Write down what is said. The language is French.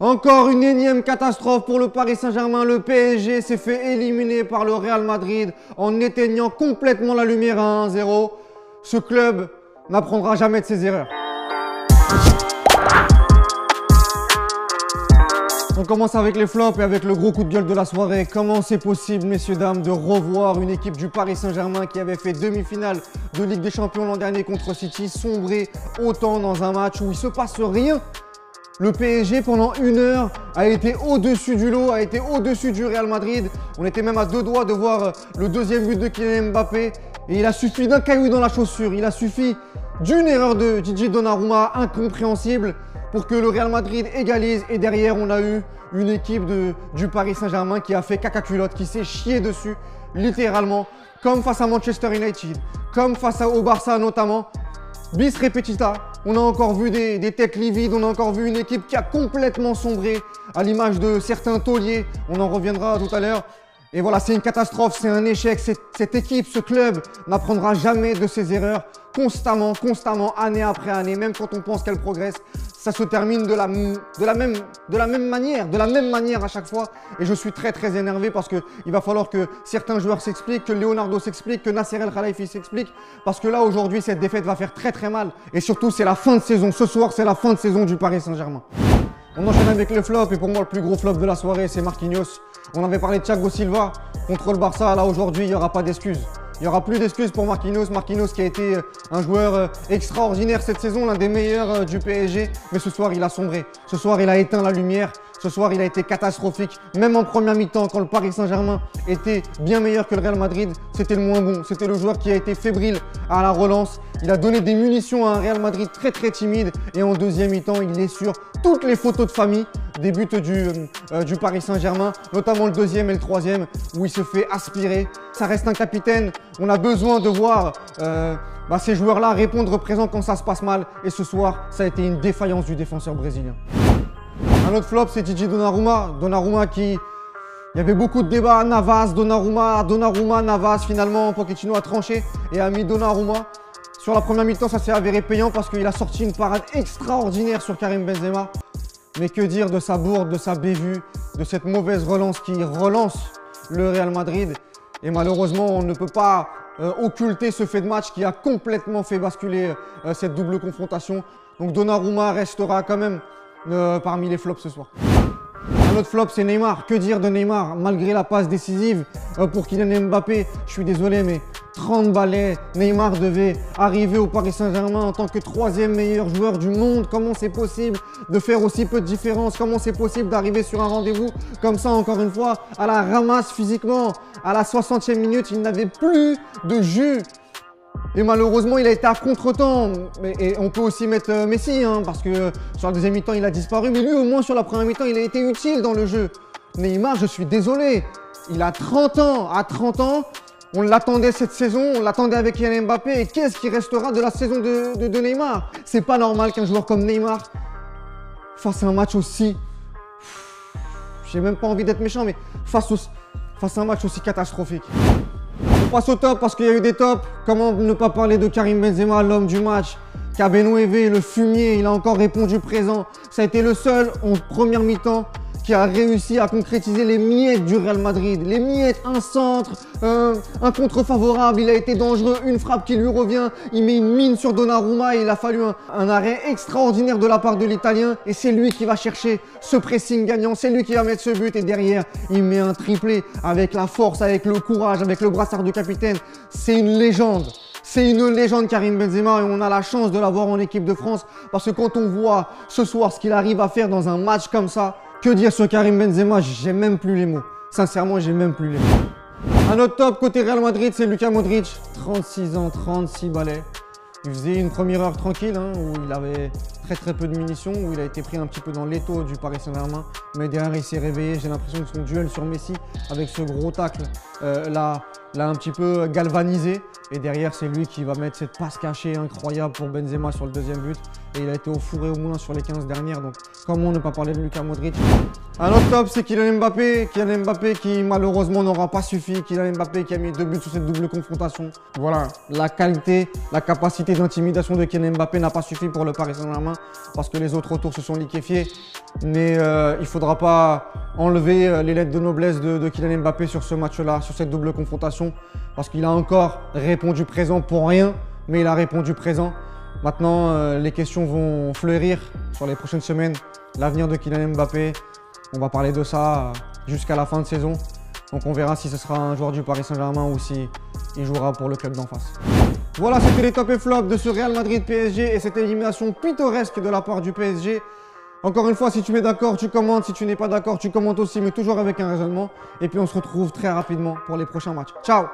Encore une énième catastrophe pour le Paris Saint-Germain. Le PSG s'est fait éliminer par le Real Madrid en éteignant complètement la lumière à 1-0. Ce club n'apprendra jamais de ses erreurs. On commence avec les flops et avec le gros coup de gueule de la soirée. Comment c'est possible, messieurs, dames, de revoir une équipe du Paris Saint-Germain qui avait fait demi-finale de Ligue des Champions l'an dernier contre City sombrer autant dans un match où il ne se passe rien? Le PSG, pendant une heure, a été au-dessus du lot, a été au-dessus du Real Madrid. On était même à deux doigts de voir le deuxième but de Kylian Mbappé. Et il a suffi d'un caillou dans la chaussure, il a suffi d'une erreur de Gigi Donnarumma incompréhensible pour que le Real Madrid égalise. Et derrière, on a eu une équipe du Paris Saint-Germain qui a fait caca culotte, qui s'est chié dessus, littéralement, comme face à Manchester United, comme face au Barça notamment. Bis repetita, on a encore vu des têtes livides, on a encore vu une équipe qui a complètement sombré, à l'image de certains tauliers, on en reviendra tout à l'heure. Et voilà, c'est une catastrophe, c'est un échec, cette équipe, ce club n'apprendra jamais de ses erreurs, constamment, année après année, même quand on pense qu'elle progresse, ça se termine de la même manière à chaque fois. Et je suis très énervé parce qu'il va falloir que certains joueurs s'expliquent, que Leonardo s'explique, que Nasser El Khelaifi s'explique, parce que là aujourd'hui cette défaite va faire très mal. Et surtout c'est la fin de saison, ce soir c'est la fin de saison du Paris Saint-Germain. On enchaîne avec le flop et pour moi le plus gros flop de la soirée c'est Marquinhos. On avait parlé de Thiago Silva contre le Barça, là aujourd'hui il n'y aura pas d'excuses. Il n'y aura plus d'excuses pour Marquinhos. Marquinhos qui a été un joueur extraordinaire cette saison, l'un des meilleurs du PSG. Mais ce soir, il a sombré. Ce soir, il a éteint la lumière. Ce soir, il a été catastrophique. Même en première mi-temps, quand le Paris Saint-Germain était bien meilleur que le Real Madrid, c'était le moins bon. C'était le joueur qui a été fébrile à la relance. Il a donné des munitions à un Real Madrid très timide. Et en deuxième mi-temps, il est sur toutes les photos de famille des buts du Paris Saint-Germain, notamment le deuxième et le troisième, où il se fait aspirer. Ça reste un capitaine. On a besoin de voir ces joueurs-là répondre présent quand ça se passe mal. Et ce soir, ça a été une défaillance du défenseur brésilien. Un autre flop, c'est Gigi Donnarumma. Donnarumma qui... Il y avait beaucoup de débats, Navas, Donnarumma, Navas. Finalement, Pochettino a tranché et a mis Donnarumma. Sur la première mi-temps, ça s'est avéré payant parce qu'il a sorti une parade extraordinaire sur Karim Benzema. Mais que dire de sa bourde, de sa bévue, de cette mauvaise relance qui relance le Real Madrid. Et malheureusement, on ne peut pas occulter ce fait de match qui a complètement fait basculer cette double confrontation. Donc Donnarumma restera quand même parmi les flops ce soir. Un autre flop, c'est Neymar. Que dire de Neymar? Malgré la passe décisive pour Kylian Mbappé, je suis désolé, mais 30 balais, Neymar devait arriver au Paris Saint-Germain en tant que troisième meilleur joueur du monde. Comment c'est possible de faire aussi peu de différence? Comment c'est possible d'arriver sur un rendez-vous comme ça, encore une fois, à la ramasse physiquement? À la 60e minute, il n'avait plus de jus. Et malheureusement, il a été à contre-temps. Et on peut aussi mettre Messi, parce que sur la deuxième mi-temps, il a disparu. Mais lui, au moins, sur la première mi-temps, il a été utile dans le jeu. Neymar, je suis désolé. Il a 30 ans. À 30 ans, on l'attendait cette saison. On l'attendait avec Kylian Mbappé. Et qu'est-ce qui restera de la saison de Neymar? C'est pas normal qu'un joueur comme Neymar fasse un match aussi... J'ai même pas envie d'être méchant, mais fasse un match aussi catastrophique. On passe au top parce qu'il y a eu des tops. Comment ne pas parler de Karim Benzema, l'homme du match? Cabernet, le fumier, il a encore répondu présent. Ça a été le seul en première mi-temps qui a réussi à concrétiser les miettes du Real Madrid. Les miettes, un centre, un contre favorable, il a été dangereux, une frappe qui lui revient, il met une mine sur Donnarumma et il a fallu un arrêt extraordinaire de la part de l'Italien et c'est lui qui va chercher ce pressing gagnant, c'est lui qui va mettre ce but et derrière, il met un triplé avec la force, avec le courage, avec le brassard de capitaine. C'est une légende. C'est une légende Karim Benzema et on a la chance de l'avoir en équipe de France parce que quand on voit ce soir ce qu'il arrive à faire dans un match comme ça, que dire sur Karim Benzema? J'ai même plus les mots. Sincèrement, j'ai même plus les mots. Un autre top côté Real Madrid, c'est Luka Modric. 36 ans, 36 balais. Il faisait une première heure tranquille où il avait très peu de munitions, où il a été pris un petit peu dans l'étau du Paris Saint-Germain. Mais derrière, il s'est réveillé. J'ai l'impression que son duel sur Messi, avec ce gros tacle, l'a l'a un petit peu galvanisé. Et derrière, c'est lui qui va mettre cette passe cachée incroyable pour Benzema sur le deuxième but. Et il a été au four et au moulin sur les 15 dernières. Donc, comment ne pas parler de Luka Modric? Un autre top, c'est Kylian Mbappé. Kylian Mbappé qui, malheureusement, n'aura pas suffi. Kylian Mbappé qui a mis 2 buts sur cette double confrontation. Voilà, la qualité, la capacité d'intimidation de Kylian Mbappé n'a pas suffi pour le Paris Saint-Germain parce que les autres retours se sont liquéfiés. Mais il ne faudra pas enlever les lettres de noblesse de Kylian Mbappé sur ce match-là, sur cette double confrontation. Parce qu'il a encore répondu présent pour rien, mais il a répondu présent. Maintenant, les questions vont fleurir sur les prochaines semaines. L'avenir de Kylian Mbappé, on va parler de ça jusqu'à la fin de saison. Donc on verra si ce sera un joueur du Paris Saint-Germain ou si il jouera pour le club d'en face. Voilà, c'était les top et flops de ce Real Madrid PSG et cette élimination pittoresque de la part du PSG. Encore une fois, si tu es d'accord, tu commentes. Si tu n'es pas d'accord, tu commentes aussi, mais toujours avec un raisonnement. Et puis on se retrouve très rapidement pour les prochains matchs. Ciao!